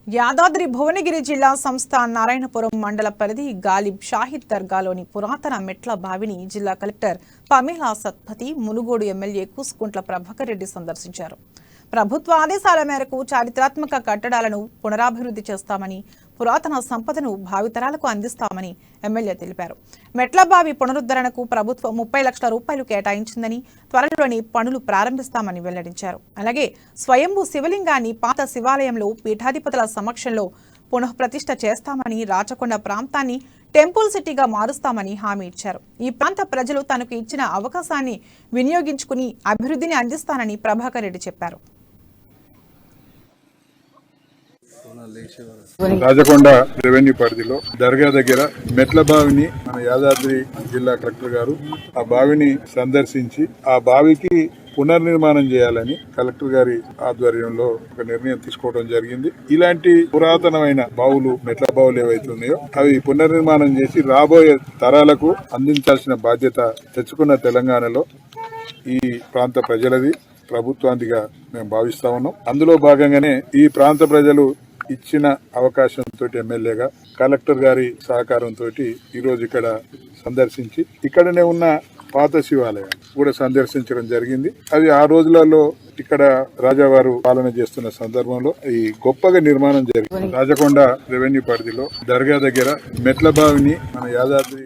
యాదాద్రి భువనగిరి జిల్లా సంస్థ నారాయణపురం మండల పరిధి గాలిబ్ షాహిద్ దర్గాలోని పురాతన మెట్ల బావిని జిల్లా collector Pamela Satpathy Munugode MLA Kusukuntla Prabhakar Reddy సందర్శించారు. ప్రభుత్వ ఆదేశాల మేరకు చారిత్రాత్మక కట్టడాలను పునరాభివృద్ధి చేస్తామని, పురాతన సంపదను భావితరాలకు అందిస్తామని ఎమ్మెల్యే తెలిపారు. మెట్ల బావి పునరుద్ధరణకు ప్రభుత్వం 30 లక్షల రూపాయలు కేటాయించిందని, త్వరలోని పనులు ప్రారంభిస్తామని వెల్లడించారు. అలాగే స్వయంభూ శివలింగాన్ని పాత శివాలయంలో పీఠాధిపతుల సమక్షంలో పునఃప్రతిష్ఠ చేస్తామని, రాచకొండ ప్రాంతాన్ని టెంపుల్ సిటీగా మారుస్తామని హామీ ఇచ్చారు. ఈ ప్రాంత ప్రజలు తనకు ఇచ్చిన అవకాశాన్ని వినియోగించుకుని అభివృద్ధిని అందిస్తానని ప్రభాకర్ రెడ్డి చెప్పారు. రాచకొండ రెవెన్యూ పరిధిలో దర్గా దగ్గర మెట్ల బావిని మన యాదాద్రి జిల్లా కలెక్టర్ గారు ఆ బావిని సందర్శించి ఆ బావికి పునర్నిర్మాణం చేయాలని కలెక్టర్ గారి ఆధ్వర్యంలో ఒక నిర్ణయం తీసుకోవడం జరిగింది. ఇలాంటి పురాతనమైన బావులు, మెట్ల బావులు ఏవైతున్నాయో అవి పునర్నిర్మాణం చేసి రాబోయే తరాలకు అందించాల్సిన బాధ్యత తెచ్చుకున్న తెలంగాణలో ఈ ప్రాంత ప్రజలది, ప్రభుత్వానిదిగా మేము భావిస్తా ఉన్నాం. అందులో భాగంగానే ఈ ప్రాంత ప్రజలు ఇచ్చిన అవకాశంతో ఎమ్మెల్యేగా కలెక్టర్ గారి సహకారంతో ఈరోజు ఇక్కడ సందర్శించి ఇక్కడనే ఉన్న పాత శివాలయం కూడా సందర్శించడం జరిగింది. అది ఆ రోజులలో ఇక్కడ రాజావారు పాలన చేస్తున్న సందర్భంలో ఈ గొప్పగా నిర్మాణం జరిగింది. రాచకొండ రెవెన్యూ పరిధిలో దర్గా దగ్గర మెట్ల బావిని మన యాదాద్రి